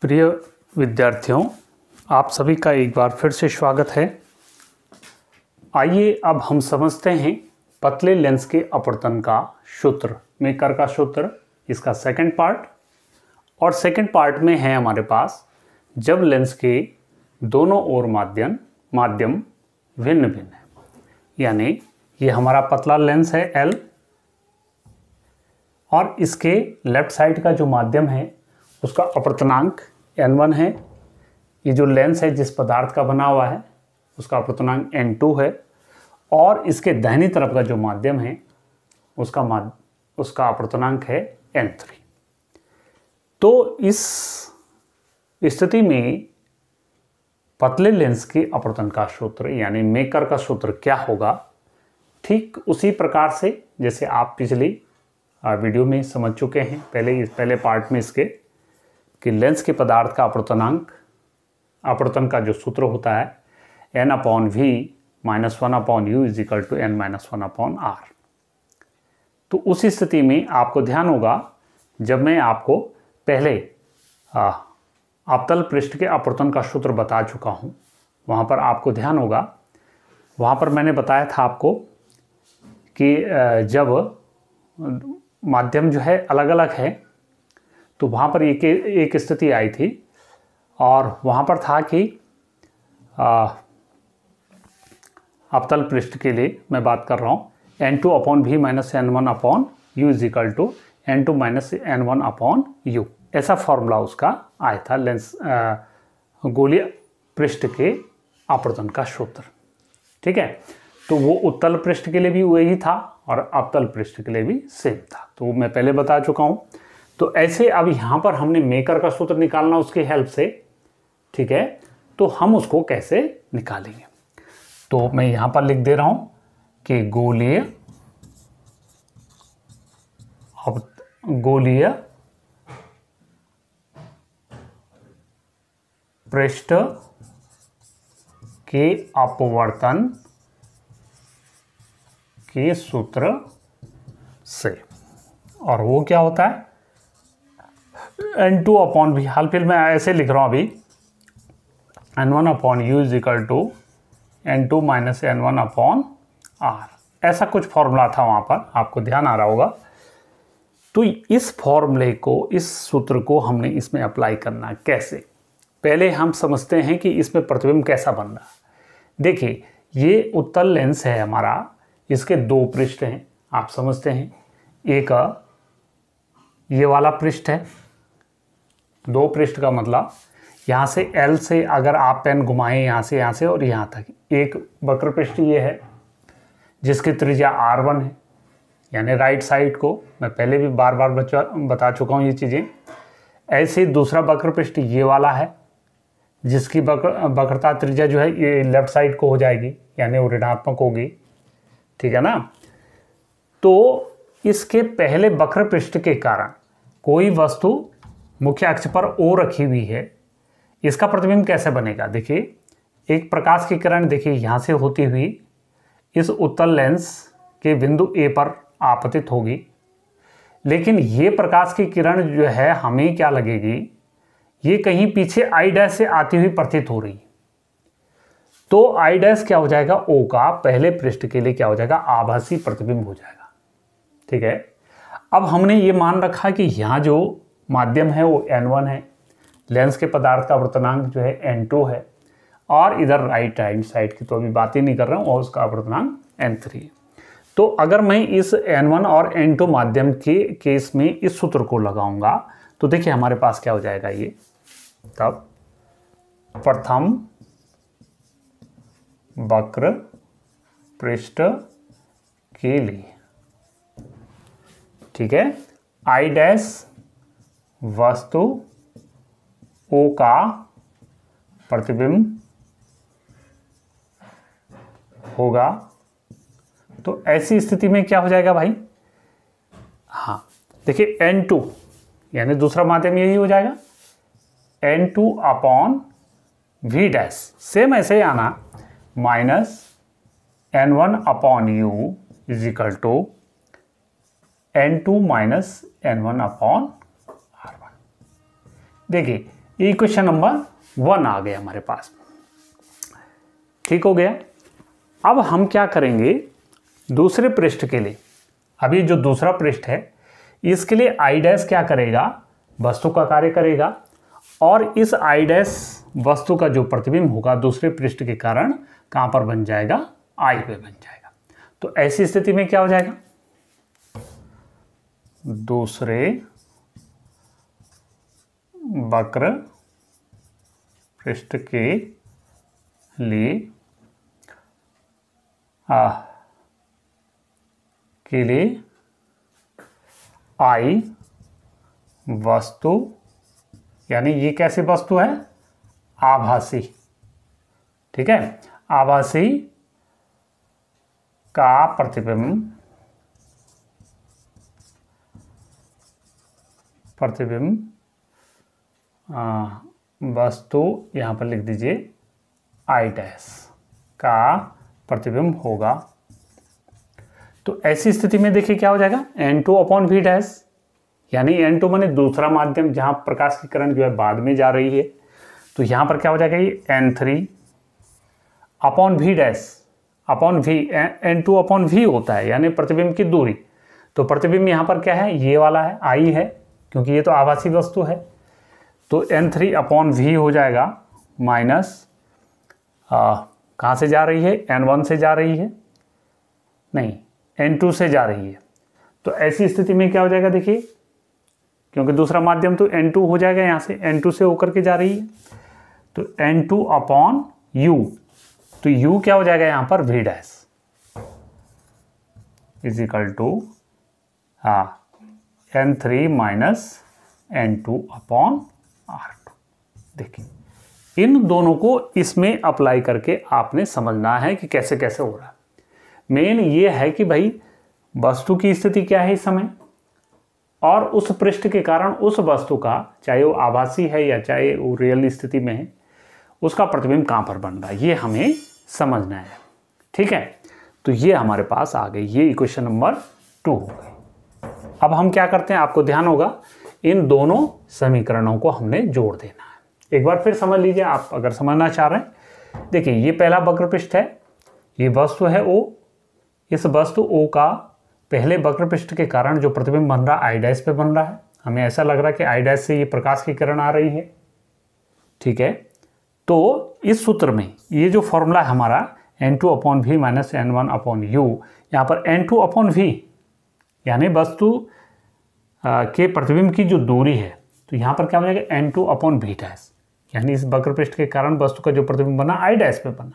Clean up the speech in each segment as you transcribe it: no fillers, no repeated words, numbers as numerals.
प्रिय विद्यार्थियों, आप सभी का एक बार फिर से स्वागत है। आइए अब हम समझते हैं पतले लेंस के अपवर्तन का सूत्र, मेकर का सूत्र, इसका सेकंड पार्ट। और सेकंड पार्ट में है हमारे पास जब लेंस के दोनों ओर माध्यम भिन्न भिन्न है, यानी ये हमारा पतला लेंस है L और इसके लेफ्ट साइड का जो माध्यम है उसका अपवर्तनांक n1 है। ये जो लेंस है जिस पदार्थ का बना हुआ है उसका अपवर्तनांक n2 है और इसके दाहिनी तरफ का जो माध्यम है उसका अपवर्तनांक है n3। तो इस स्थिति में पतले लेंस के अपवर्तन का सूत्र यानी मेकर का सूत्र क्या होगा, ठीक उसी प्रकार से जैसे आप पिछली वीडियो में समझ चुके हैं पहले पार्ट में इसके कि लेंस के पदार्थ का अपवर्तन का जो सूत्र होता है n/v - 1/u = n-1/r। तो उस स्थिति में आपको ध्यान होगा जब मैं आपको पहले अवतल पृष्ठ के अपवर्तन का सूत्र बता चुका हूं, वहां पर आपको ध्यान होगा, वहां पर मैंने बताया था आपको कि जब माध्यम जो है अलग अलग है तो वहाँ पर एक स्थिति आई थी और वहाँ पर था कि अवतल पृष्ठ के लिए मैं बात कर रहा हूँ n2/v - n1/u = n2 - n1/u, ऐसा फॉर्मूला उसका आया था लेंस गोलीय पृष्ठ के अपवर्तन का सूत्र। ठीक है, तो वो उत्तल पृष्ठ के लिए भी वही था और अवतल पृष्ठ के लिए भी सेम था, तो मैं पहले बता चुका हूँ। तो ऐसे अब यहाँ पर हमने मेकर का सूत्र निकालना उसकी हेल्प से, ठीक है, तो हम उसको कैसे निकालेंगे, तो मैं यहाँ पर लिख दे रहा हूँ कि गोलीय पृष्ठ के अपवर्तन के सूत्र से, और वो क्या होता है n2/v, हाल फिलहाल मैं ऐसे लिख रहा हूं अभी, n1/u = n2 - n1/r, ऐसा कुछ फॉर्मूला था वहां पर, आपको ध्यान आ रहा होगा। तो इस फॉर्मूले को, इस सूत्र को हमने इसमें अप्लाई करना कैसे, पहले हम समझते हैं कि इसमें प्रतिबिंब कैसा बन रहा है। देखिए, ये उत्तल लेंस है हमारा, इसके दो पृष्ठ हैं, आप समझते हैं, एक ये वाला पृष्ठ है, दो पृष्ठ का मतलब यहाँ से L से अगर आप पेन घुमाएं यहाँ से और यहाँ तक, एक वक्र पृष्ठ ये है जिसकी त्रिज्या r1 है, यानी राइट साइड को मैं पहले भी बार बार बता चुका हूँ ये चीज़ें। ऐसे दूसरा वक्र पृष्ठ ये वाला है जिसकी वक्रता त्रिज्या जो है ये लेफ्ट साइड को हो जाएगी, यानी वो ऋणात्मक होगी, ठीक है ना। तो इसके पहले वक्र पृष्ठ के कारण कोई वस्तु मुख्य अक्ष पर O रखी हुई है, इसका प्रतिबिंब कैसे बनेगा। देखिए, एक प्रकाश की किरण देखिए यहाँ से होती हुई इस उत्तल लेंस के बिंदु A पर आपतित होगी, लेकिन ये प्रकाश की किरण जो है हमें क्या लगेगी, ये कहीं पीछे I' से आती हुई प्रतीत हो रही, तो I' क्या हो जाएगा, O का पहले पृष्ठ के लिए क्या हो जाएगा, आभासी प्रतिबिंब हो जाएगा। ठीक है, अब हमने ये मान रखा कि यहाँ जो माध्यम है वो n1 है, लेंस के पदार्थ का अपवर्तनांक जो है n2 है, और इधर राइट हैंड साइड की तो अभी बात ही नहीं कर रहा हूँ, और उसका अपवर्तनांक n3 है। तो अगर मैं इस n1 और n2 माध्यम के केस में इस सूत्र को लगाऊंगा तो देखिए हमारे पास क्या हो जाएगा, ये तब प्रथम वक्र पृष्ठ के लिए, ठीक है, I' वस्तु O का प्रतिबिंब होगा। तो ऐसी स्थिति में क्या हो जाएगा भाई, हाँ देखिए n2 यानी दूसरा माध्यम यही हो जाएगा, n2/v', सेम ऐसे ही आना, -n1/u = n2 - n1/r1। देखिए ये इक्वेशन नंबर 1 आ गया हमारे पास। ठीक हो गया। अब हम क्या करेंगे दूसरे पृष्ठ के लिए। अभी जो दूसरा पृष्ठ है इसके लिए आई डैश क्या करेगा, वस्तु का कार्य करेगा, और इस आई डैश वस्तु का जो प्रतिबिंब होगा दूसरे पृष्ठ के कारण कहां पर बन जाएगा, आई पे बन जाएगा। तो ऐसी स्थिति में क्या हो जाएगा, दूसरे वक्र पृष्ठ के लिए आई वस्तु, यानी ये कैसी वस्तु है, आभासी। ठीक है, आभासी का प्रतिबिंब वस्तु, यहां पर लिख दीजिए आई डैश का प्रतिबिंब होगा। तो ऐसी स्थिति में देखिए क्या हो जाएगा, N2 अपॉन वी डैश, यानी N2 माने दूसरा माध्यम जहां प्रकाश की किरण जो है बाद में जा रही है। तो यहां पर क्या हो जाएगा, ये N3 upon V dash upon V, N2 upon V होता है यानी प्रतिबिंब की दूरी। तो प्रतिबिंब यहां पर क्या है, ये वाला है, आई है, क्योंकि ये तो आभासी वस्तु है। तो N3 अपॉन वी हो जाएगा माइनस, कहाँ से जा रही है, N1 से जा रही है, नहीं N2 से जा रही है। तो ऐसी स्थिति में क्या हो जाएगा, देखिए क्योंकि दूसरा माध्यम तो N2 हो जाएगा, यहाँ से N2 से होकर के जा रही है। तो N2 अपॉन U, तो U क्या हो जाएगा यहाँ पर, V dash is equal to N3 minus N2 upon R2। देखिए इन दोनों को इसमें अप्लाई करके आपने समझना है कि कैसे कैसे हो रहा है। मेन ये है कि भाई वस्तु की स्थिति क्या है इस समय, और उस पृष्ठ के कारण उस वस्तु का, चाहे वो आभासी है या चाहे वो रियल स्थिति में है, उसका प्रतिबिंब कहाँ पर बन रहा है, ये हमें समझना है। ठीक है, तो ये हमारे पास आ गई, ये इक्वेशन नंबर 2 हो गई। अब हम क्या करते हैं, आपको ध्यान होगा इन दोनों समीकरणों को हमने जोड़ देना है। एक बार फिर समझ लीजिए आप अगर समझना चाह रहे हैं। देखिए ये पहला वक्र पृष्ठ है, ये वस्तु है O, इस वस्तु O का पहले वक्र पृष्ठ के कारण जो प्रतिबिंब बन रहा है आई डैश पे बन रहा है। हमें ऐसा लग रहा है कि आई डैश से ये प्रकाश की किरण आ रही है। ठीक है, तो इस सूत्र में ये जो फॉर्मूला है हमारा N2 upon V minus N1 upon U, यहाँ पर N2 अपॉन वी यानी वस्तु के प्रतिबिंब की जो दूरी है, तो यहाँ पर क्या हो जाएगा, N2 अपॉन वी डैश, यानी इस वक्र पृष्ठ के कारण वस्तु का जो प्रतिबिंब बना आई डैश पे बना,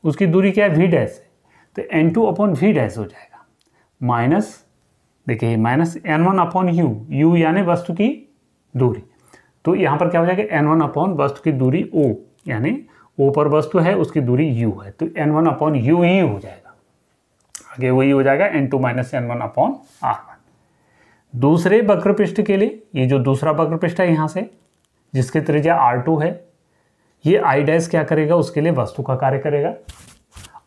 उसकी दूरी क्या है, वी डैश है। तो N2 अपॉन वी डैश हो जाएगा माइनस, देखिए माइनस N1 अपॉन यू यानी वस्तु की दूरी। तो यहाँ पर क्या हो जाएगा, N1 अपॉन वस्तु की दूरी O, यानी O पर वस्तु है उसकी दूरी U है, तो N1 अपॉन यू ही हो जाएगा। आगे वही हो जाएगा N2 minus N1 upon R1। दूसरे वक्र पृष्ठ के लिए ये जो दूसरा वक्र पृष्ठ है यहाँ से, जिसकी त्रिज्या R2 है, ये आई डैश क्या करेगा, उसके लिए वस्तु का कार्य करेगा।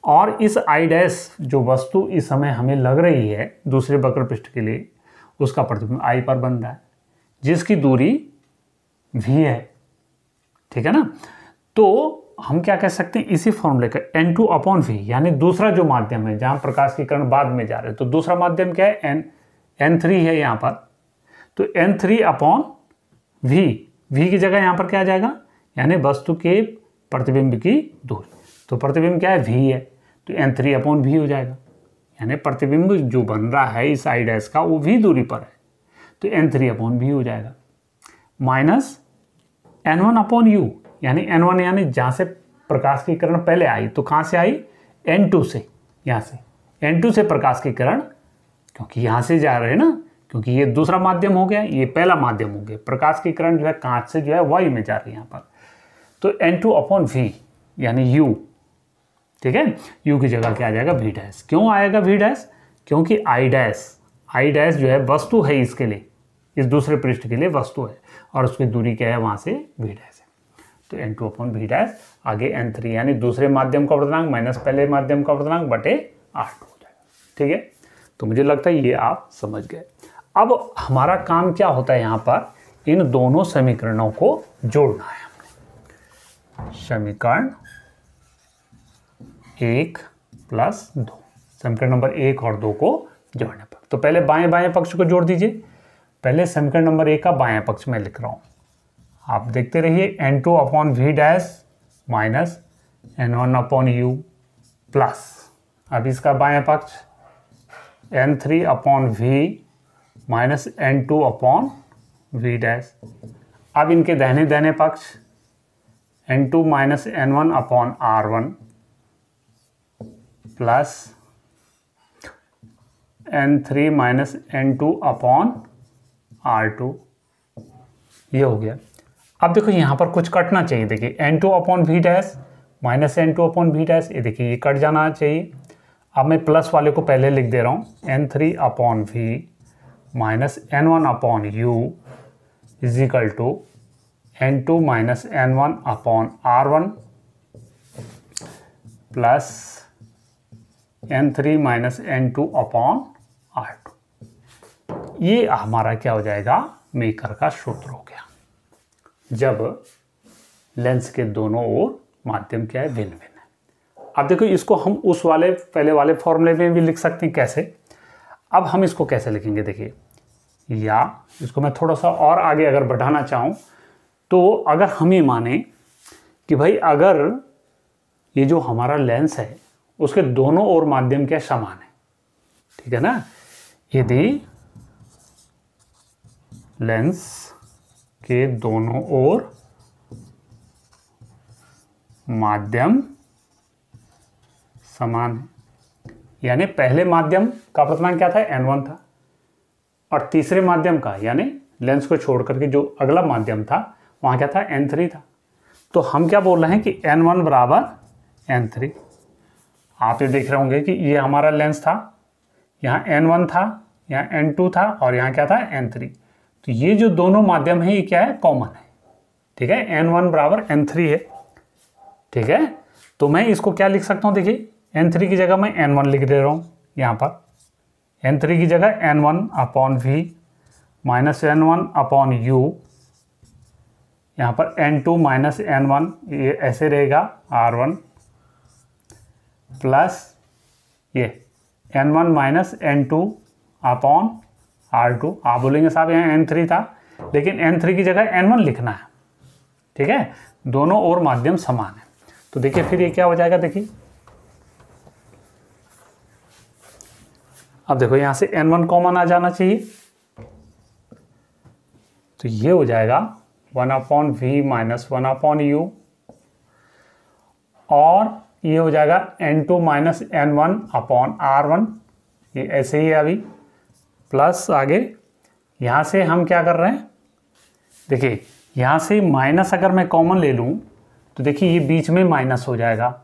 और इस आई डैश जो वस्तु इस समय हमें लग रही है दूसरे वक्र पृष्ठ के लिए, उसका प्रतिबिंब आई पर बन रहा है, जिसकी दूरी v है। ठीक है ना, तो हम क्या कह सकते हैं, इसी फॉर्मूले का N2 अपॉन वी, यानी दूसरा जो माध्यम है जहां प्रकाश की किरण बाद में जा रहे हैं, तो दूसरा माध्यम क्या है, N3 है यहाँ पर। तो N3 अपॉन v की जगह यहाँ पर क्या आ जाएगा, यानी वस्तु के प्रतिबिंब की दूरी। तो प्रतिबिंब क्या है, v है, तो N3 अपॉन वी हो जाएगा, यानी प्रतिबिंब जो बन रहा है इस आई डैश का वो v दूरी पर है, तो N3 अपॉन वी हो जाएगा माइनस N1 अपॉन यू, यानी N1 यानी जहाँ से प्रकाश की किरण पहले आई, तो कहाँ से आई, N2 से, यहाँ से N2 से प्रकाश की किरण, क्योंकि यहाँ से जा रहे हैं ना, क्योंकि ये दूसरा माध्यम हो गया, ये पहला माध्यम हो गया, प्रकाश की किरण जो है कांच से जो है वायु में जा रही है यहाँ पर। तो N2 अपॉन वी यानी U, ठीक है, U की जगह क्या आ जाएगा, वी डैश। क्यों आएगा वी डैश, क्योंकि आई डैश जो है वस्तु है, इसके लिए, इस दूसरे पृष्ठ के लिए वस्तु है, और उसकी दूरी क्या है, वहाँ से वी डैश है। तो N2 अपॉन वी डैश, आगे N3 यानी दूसरे माध्यम का अपर्तनांक माइनस पहले माध्यम का अपर्तनांक बटे R2 हो जाएगा। ठीक है, तो मुझे लगता है ये आप समझ गए। अब हमारा काम क्या होता है यहाँ पर, इन दोनों समीकरणों को जोड़ना है हमने। समीकरण 1 प्लस 2, समीकरण नंबर 1 और 2 को जोड़ने पर। तो पहले बाएं बाएं पक्ष को जोड़ दीजिए। पहले समीकरण नंबर 1 का बाएं पक्ष में लिख रहा हूं, आप देखते रहिए। n2 upon V dash minus n1 upon U plus, अब इसका बाएं पक्ष n3 upon V minus n2 upon V dash. अब इनके दाहिने दाहिने पक्ष n2 minus n1 upon r1 plus n3 minus n2 upon r2, ये हो गया। अब देखो यहाँ पर कुछ कटना चाहिए। देखिए n2 upon V dash minus n2 upon V dash, ये देखिए ये कट जाना चाहिए। अब मैं प्लस वाले को पहले लिख दे रहा हूँ, n3 upon V minus n1 upon U is equal to n2 minus n1 upon r1 plus n3 minus n2 upon r2। ये हमारा क्या हो जाएगा, मेकर का सूत्र हो गया जब लेंस के दोनों ओर माध्यम क्या है, भिन्न भिन्न है। अब देखो इसको हम उस वाले पहले वाले फॉर्मूले में भी लिख सकते हैं। कैसे? अब हम इसको कैसे लिखेंगे देखिए, या इसको मैं थोड़ा सा और आगे अगर बढ़ाना चाहूँ तो अगर हम ये माने कि भाई अगर ये जो हमारा लेंस है उसके दोनों ओर माध्यम क्या समान है, ठीक है ना। यदि लेंस के दोनों ओर माध्यम समान है, यानी पहले माध्यम का अपवर्तनांक क्या था, n1 था, और तीसरे माध्यम का यानी लेंस को छोड़ करके जो अगला माध्यम था वहां क्या था, n3 था। तो हम क्या बोल रहे हैं कि n1 बराबर n3। आप ये देख रहे होंगे कि ये हमारा लेंस था, यहाँ n1 था, यहाँ n2 था और यहाँ क्या था, n3। तो ये जो दोनों माध्यम है ये क्या है, कॉमन है, ठीक है। n1 बराबर n3 है, ठीक है। तो मैं इसको क्या लिख सकता हूँ, देखिए n3 की जगह मैं n1 लिख दे रहा हूँ। यहाँ पर n3 की जगह n1 upon V minus n1 upon U, यहाँ पर n2 माइनस n1 ये ऐसे रहेगा r1 प्लस ये n1 minus n2 upon r2। आप बोलेंगे साहब यहाँ n3 था, लेकिन n3 की जगह n1 लिखना है, ठीक है। दोनों ओर माध्यम समान है। तो देखिए फिर ये क्या हो जाएगा, देखिए अब देखो यहाँ से n1 कॉमन आ जाना चाहिए, तो ये हो जाएगा 1 upon V minus 1 upon U, और ये हो जाएगा n2 minus n1 upon r1, ये ऐसे ही है अभी, प्लस आगे यहाँ से हम क्या कर रहे हैं, देखिए यहाँ से माइनस अगर मैं कॉमन ले लूँ तो देखिए ये बीच में माइनस हो जाएगा,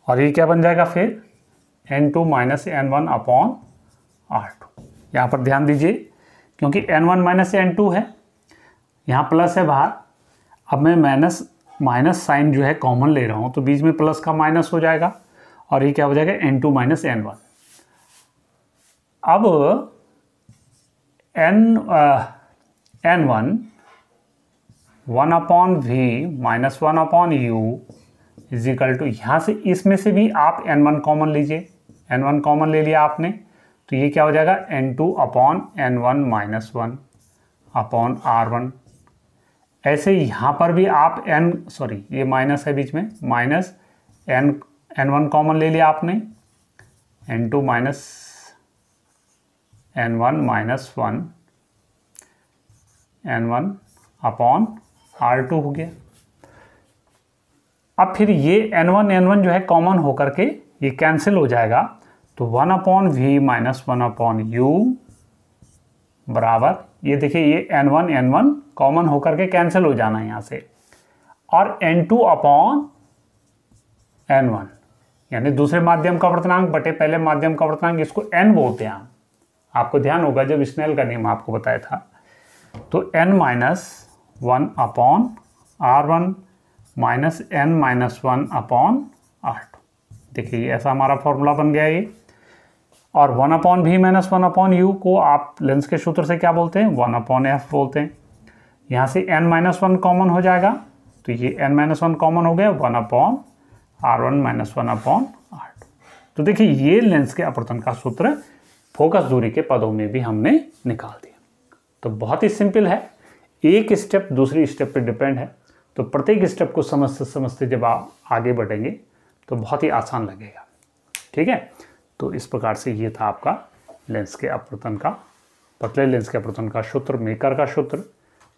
और ये क्या बन जाएगा फिर n2 minus n1 upon r2। यहाँ पर ध्यान दीजिए क्योंकि n1 माइनस n2 है, यहाँ प्लस है बाहर, अब मैं माइनस साइन जो है कॉमन ले रहा हूँ तो बीच में प्लस का माइनस हो जाएगा, और ये क्या हो जाएगा n2 माइनस n1। अब n1 1 upon V minus 1 upon U is equal to, यहाँ से इसमें से भी आप n1 कॉमन लीजिए, n1 कॉमन ले लिया आपने, तो ये क्या हो जाएगा n2 upon n1 minus 1 upon r1। ऐसे यहाँ पर भी आप ये माइनस है बीच में, माइनस n1 कॉमन ले लिया आपने, n2 minus n1 minus 1 n1 upon r2 हो गया। अब फिर ये n1 जो है कॉमन होकर के ये कैंसिल हो जाएगा, तो 1 upon V minus 1 upon U बराबर, ये देखिए ये n1 कॉमन होकर के कैंसिल हो जाना है यहाँ से, और n2 अपॉन n1 यानी दूसरे माध्यम का अपवर्तनांक बटे पहले माध्यम का अपवर्तनांक, इसको n बोलते हैं हम, आपको ध्यान होगा जब स्नेल का नियम आपको बताया था। तो n minus 1 upon r1 minus n minus 1 upon r2। देखिए ऐसा हमारा फॉर्मूला बन गया ये, और 1 upon V minus 1 upon U को आप लेंस के सूत्र से क्या बोलते हैं, 1 अपॉन एफ बोलते हैं। यहाँ से n-1 कॉमन हो जाएगा, तो ये n-1 कॉमन हो गया, 1/r1-1/r2। तो देखिए ये लेंस के अपवर्तन का सूत्र फोकस दूरी के पदों में भी हमने निकाल दिया। तो बहुत ही सिंपल है, एक स्टेप दूसरी स्टेप पे डिपेंड है, तो प्रत्येक स्टेप को समझते समझते जब आप आगे बढ़ेंगे तो बहुत ही आसान लगेगा। ठीक है, तो इस प्रकार से ये था आपका लेंस के अपवर्तन का, पतले लेंस के अपवर्तन का सूत्र, मेकर का सूत्र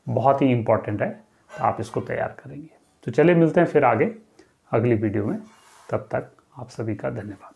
बहुत ही इंपॉर्टेंट है, तो आप इसको तैयार करेंगे। तो चलिए मिलते हैं फिर आगे अगली वीडियो में, तब तक आप सभी का धन्यवाद।